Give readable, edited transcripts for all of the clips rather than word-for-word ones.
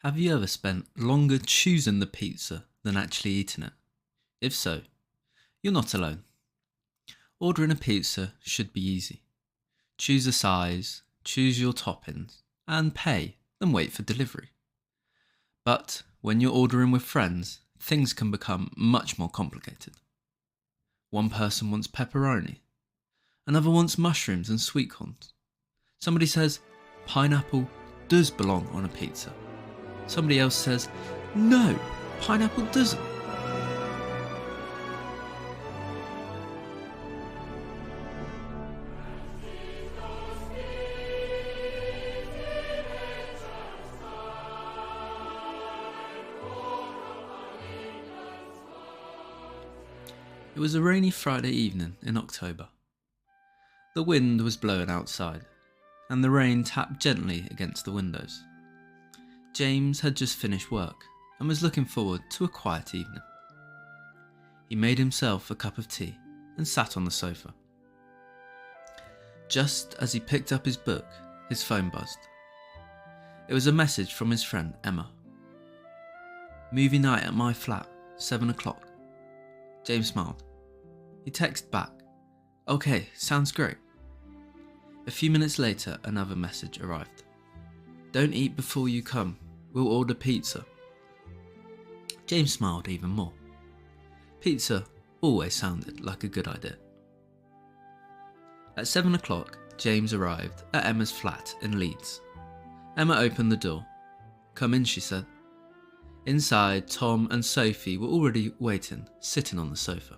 Have you ever spent longer choosing the pizza than actually eating it? If so, you're not alone. Ordering a pizza should be easy. Choose a size, choose your toppings, and pay, then wait for delivery. But when you're ordering with friends, things can become much more complicated. One person wants pepperoni, another wants mushrooms and sweet corns. Somebody says pineapple does belong on a pizza. Somebody else says, no, pineapple doesn't. It was a rainy Friday evening in October. The wind was blowing outside, and the rain tapped gently against the windows. James had just finished work and was looking forward to a quiet evening. He made himself a cup of tea and sat on the sofa. Just as he picked up his book, his phone buzzed. It was a message from his friend Emma. Movie night at my flat, 7 o'clock. James smiled. He texted back, okay, sounds great. A few minutes later, another message arrived. Don't eat before you come, we'll order pizza. James smiled even more. Pizza always sounded like a good idea. At 7 o'clock, James arrived at Emma's flat in Leeds. Emma opened the door. Come in, she said. Inside, Tom and Sophie were already waiting, sitting on the sofa.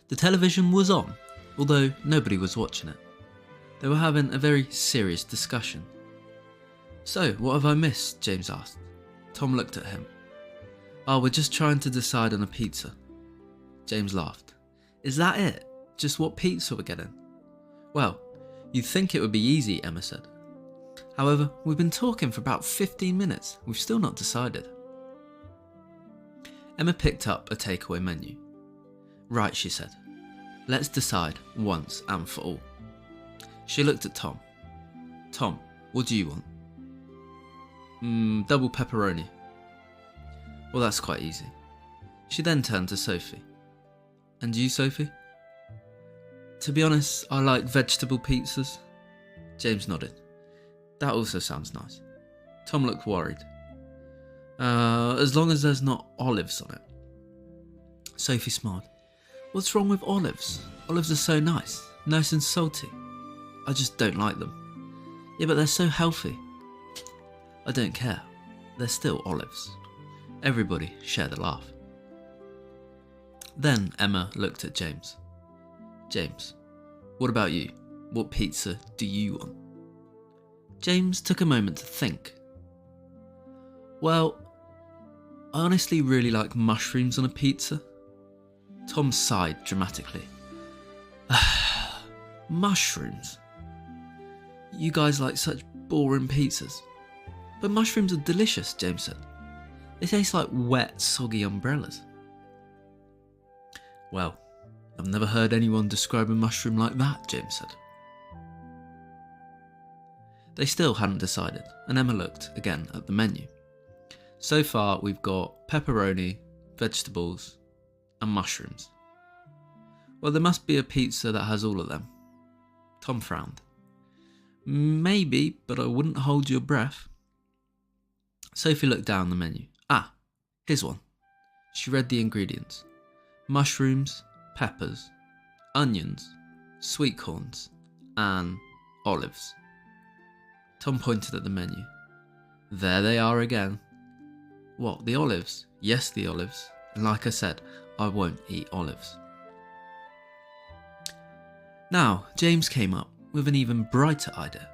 The television was on, although nobody was watching it. They were having a very serious discussion. So, what have I missed? James asked. Tom looked at him. Oh, we're just trying to decide on a pizza. James laughed. Is that it? Just what pizza we're getting? Well, you'd think it would be easy, Emma said. However, we've been talking for about 15 minutes. We've still not decided. Emma picked up a takeaway menu. Right, she said. Let's decide once and for all. She looked at Tom. Tom, what do you want? Double pepperoni. Well, that's quite easy. She then turned to Sophie. And you, Sophie? To be honest, I like vegetable pizzas. James nodded. That also sounds nice. Tom looked worried. As long as there's not olives on it. Sophie smiled. What's wrong with olives? Olives are so nice and salty. I just don't like them. Yeah, but they're so healthy. I don't care. They're still olives. Everybody shared a laugh. Then Emma looked at James. James, what about you? What pizza do you want? James took a moment to think. Well, I honestly really like mushrooms on a pizza. Tom sighed dramatically. Mushrooms? You guys like such boring pizzas. But mushrooms are delicious, James said. They taste like wet, soggy umbrellas. Well, I've never heard anyone describe a mushroom like that, James said. They still hadn't decided, and Emma looked again at the menu. So far, we've got pepperoni, vegetables, and mushrooms. Well, there must be a pizza that has all of them. Tom frowned. Maybe, but I wouldn't hold your breath. Sophie looked down the menu. Ah, here's one. She read the ingredients. Mushrooms, peppers, onions, sweet corns, and olives. Tom pointed at the menu. There they are again. What, the olives? Yes, the olives. And like I said, I won't eat olives. Now, James came up with an even brighter idea.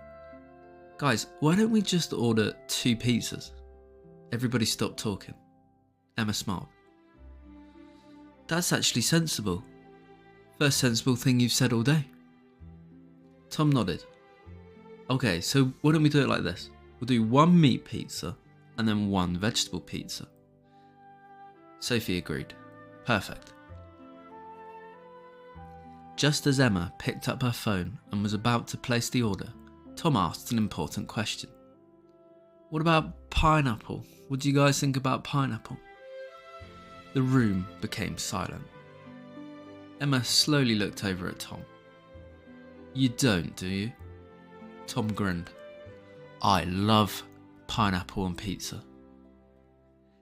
Guys, why don't we just order 2 pizzas? Everybody stopped talking. Emma smiled. That's actually sensible. First sensible thing you've said all day. Tom nodded. Okay, so why don't we do it like this? We'll do 1 meat pizza and then 1 vegetable pizza. Sophie agreed. Perfect. Just as Emma picked up her phone and was about to place the order, Tom asked an important question. What about pineapple? What do you guys think about pineapple? The room became silent. Emma slowly looked over at Tom. You don't, do you? Tom grinned. I love pineapple on pizza.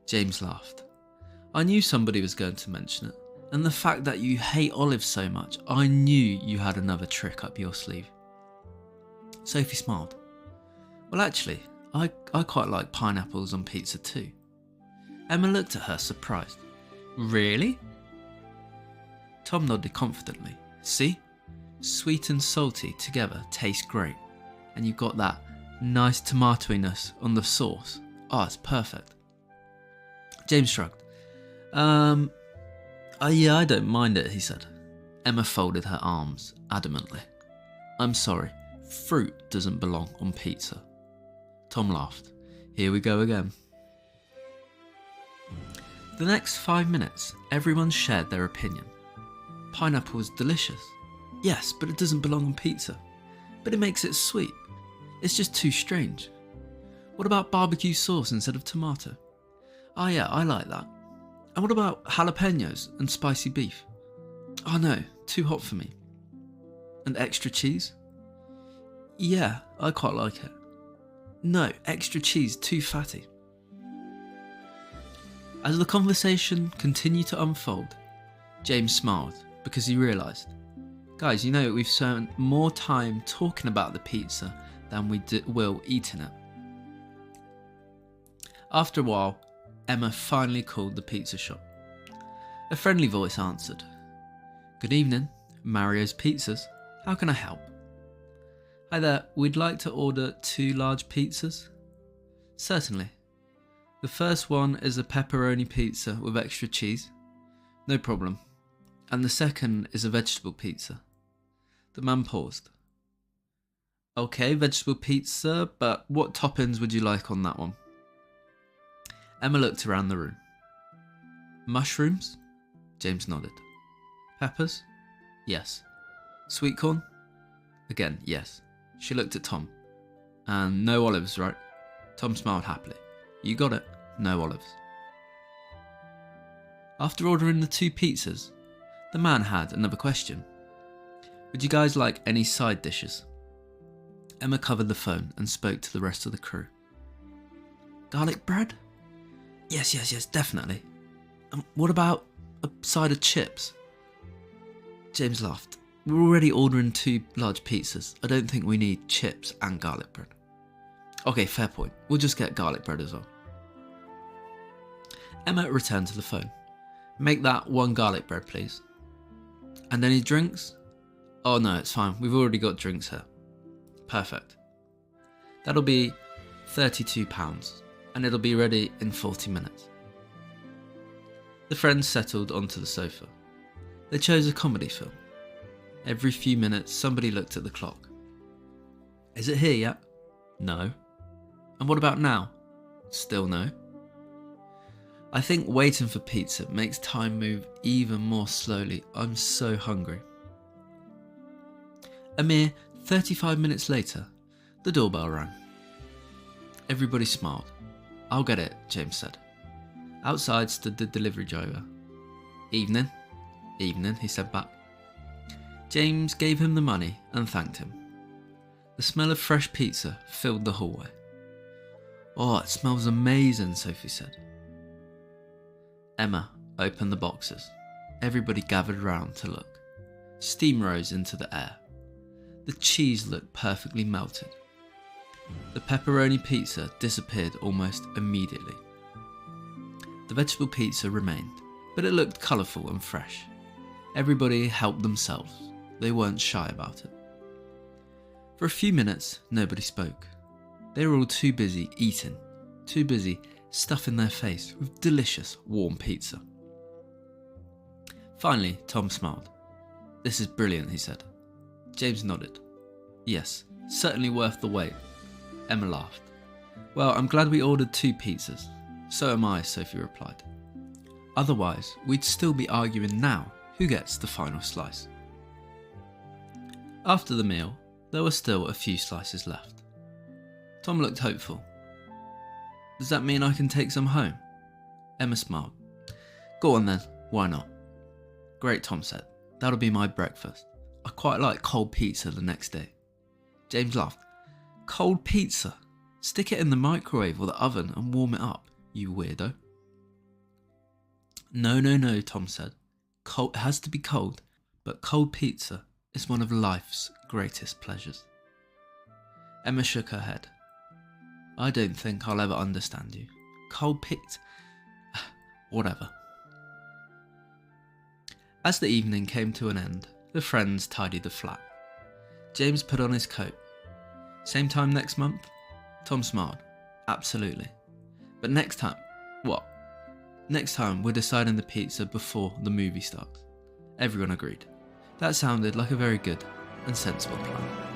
James laughed. I knew somebody was going to mention it, and the fact that you hate olives so much, I knew you had another trick up your sleeve. Sophie smiled. Well, actually, I quite like pineapples on pizza too. Emma looked at her, surprised. Really? Tom nodded confidently. See? Sweet and salty together taste great. And you've got that nice tomatoiness on the sauce. Oh, it's perfect. James shrugged. Yeah, I don't mind it, he said. Emma folded her arms adamantly. I'm sorry, fruit doesn't belong on pizza. Tom laughed. Here we go again. The next 5 minutes, everyone shared their opinion. Pineapple is delicious. Yes, but it doesn't belong on pizza. But it makes it sweet. It's just too strange. What about barbecue sauce instead of tomato? Oh yeah, I like that. And what about jalapenos and spicy beef? Oh no, too hot for me. And extra cheese? Yeah, I quite like it. No, extra cheese, too fatty. As the conversation continued to unfold, James smiled because he realised, guys, you know, we've spent more time talking about the pizza than we will eating it. After a while, Emma finally called the pizza shop. A friendly voice answered. Good evening, Mario's Pizzas. How can I help? Hi there, we'd like to order 2 large pizzas. Certainly. The first one is a pepperoni pizza with extra cheese. No problem. And the second is a vegetable pizza. The man paused. Okay, vegetable pizza, but what toppings would you like on that one? Emma looked around the room. Mushrooms? James nodded. Peppers? Yes. Sweet corn? Again, yes. She looked at Tom. And no olives, right? Tom smiled happily. You got it. No olives. After ordering the 2 pizzas, the man had another question. Would you guys like any side dishes? Emma covered the phone and spoke to the rest of the crew. Garlic bread? Yes, definitely. What about a side of chips? James laughed. We're already ordering 2 large pizzas. I don't think we need chips and garlic bread. Okay, fair point. We'll just get garlic bread as well. Emma returned to the phone. Make that 1 garlic bread, please. And any drinks? Oh no, it's fine. We've already got drinks here. Perfect. That'll be £32 and it'll be ready in 40 minutes. The friends settled onto the sofa. They chose a comedy film. Every few minutes, somebody looked at the clock. Is it here yet? No. And what about now? Still no. I think waiting for pizza makes time move even more slowly. I'm so hungry. A mere 35 minutes later, the doorbell rang. Everybody smiled. I'll get it, James said. Outside stood the delivery driver. Evening. Evening, he said back. James gave him the money and thanked him. The smell of fresh pizza filled the hallway. Oh, it smells amazing, Sophie said. Emma opened the boxes. Everybody gathered round to look. Steam rose into the air. The cheese looked perfectly melted. The pepperoni pizza disappeared almost immediately. The vegetable pizza remained, but it looked colourful and fresh. Everybody helped themselves. They weren't shy about it. For a few minutes, nobody spoke. They were all too busy eating, too busy stuffing their face with delicious warm pizza. Finally, Tom smiled. This is brilliant, he said. James nodded. Yes, certainly worth the wait. Emma laughed. Well, I'm glad we ordered 2 pizzas. So am I, Sophie replied. Otherwise, we'd still be arguing now who gets the final slice. After the meal, there were still a few slices left. Tom looked hopeful. Does that mean I can take some home? Emma smiled. Go on then, why not? Great, Tom said. That'll be my breakfast. I quite like cold pizza the next day. James laughed. Cold pizza? Stick it in the microwave or the oven and warm it up, you weirdo. No, Tom said. It has to be cold, but cold pizza is one of life's greatest pleasures. Emma shook her head. I don't think I'll ever understand you. Cold pizza? Whatever. As the evening came to an end, the friends tidied the flat. James put on his coat. Same time next month? Tom smiled. Absolutely. But next time? What? Next time we're deciding the pizza before the movie starts. Everyone agreed. That sounded like a very good and sensible plan.